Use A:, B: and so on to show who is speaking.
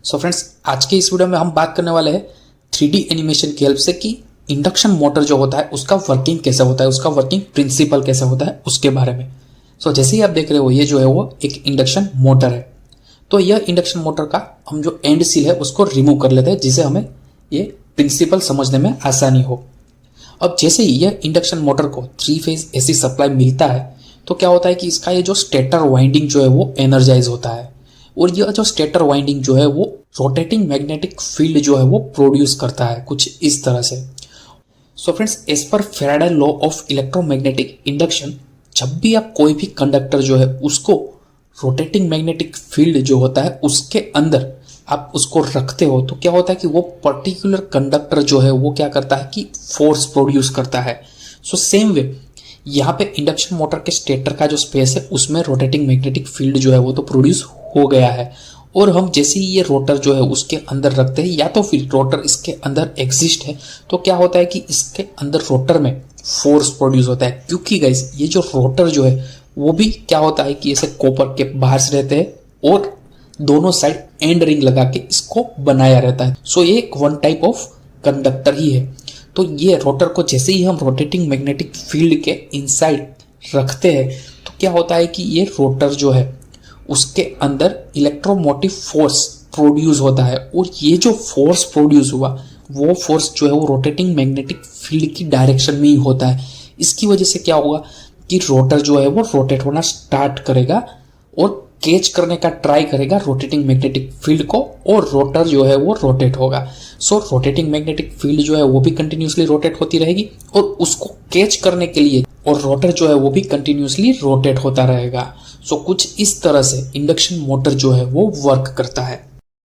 A: So friends, आज के इस वीडियो में हम बात करने वाले हैं 3D एनिमेशन की हेल्प से कि इंडक्शन मोटर जो होता है उसका वर्किंग कैसे होता है, उसका वर्किंग प्रिंसिपल कैसे होता है उसके बारे में। सो जैसे ही आप देख रहे हो ये जो है वो एक इंडक्शन मोटर है। तो यह इंडक्शन मोटर का हम जो एंड सील है उसको रिमूव कर लेते हैं जिससे हमें ये प्रिंसिपल समझने में आसानी हो। अब जैसे ही यह इंडक्शन मोटर को 3 फेज एसी सप्लाई मिलता है तो क्या होता है कि इसका ये जो स्टेटर वाइंडिंग जो है वो एनर्जाइज होता है और यह जो स्टेटर वाइंडिंग जो है वो रोटेटिंग मैग्नेटिक फील्ड जो है वो प्रोड्यूस करता है कुछ इस तरह से। So friends, as per Faraday law of electromagnetic induction, जब भी आप कोई भी कंडक्टर जो है उसको रोटेटिंग मैग्नेटिक फील्ड जो होता है उसके अंदर आप उसको रखते हो तो क्या होता है कि वो पर्टिकुलर कंडक्टर जो है वो क्या करता है कि फोर्स प्रोड्यूस करता है। सो सेम वे यहाँ पे इंडक्शन मोटर के स्टेटर का जो स्पेस है उसमें रोटेटिंग मैग्नेटिक फील्ड जो है वो तो प्रोड्यूस हो गया है और हम जैसे ही ये रोटर जो है उसके अंदर रखते हैं या तो फिर रोटर इसके अंदर एग्जिस्ट है तो क्या होता है कि इसके अंदर रोटर में फोर्स प्रोड्यूस होता है, क्योंकि गाइस ये जो रोटर जो है वो भी क्या होता है कि ऐसे कॉपर के बाहर से रहते हैं और दोनों साइड एंड रिंग लगा के इसको बनाया रहता है। सो ये एक वन टाइप ऑफ कंडक्टर ही है। तो ये रोटर को जैसे ही हम रोटेटिंग मैग्नेटिक फील्ड के इनसाइड रखते हैं तो क्या होता है कि ये रोटर जो है उसके अंदर इलेक्ट्रोमोटिव फोर्स प्रोड्यूस होता है और ये जो फोर्स प्रोड्यूस हुआ वो फोर्स जो है वो रोटेटिंग मैग्नेटिक फील्ड की डायरेक्शन में ही होता है। इसकी वजह से क्या होगा कि रोटर जो है वो रोटेट होना स्टार्ट करेगा और कैच करने का ट्राई करेगा रोटेटिंग मैग्नेटिक फील्ड को और रोटर जो है वो रोटेट होगा। सो रोटेटिंग मैग्नेटिक फील्ड जो है वो भी कंटिन्यूसली रोटेट होती रहेगी और उसको कैच करने के लिए और रोटर जो है वो भी कंटिन्यूसली रोटेट होता रहेगा। सो कुछ इस तरह से इंडक्शन मोटर जो है वो वर्क करता है।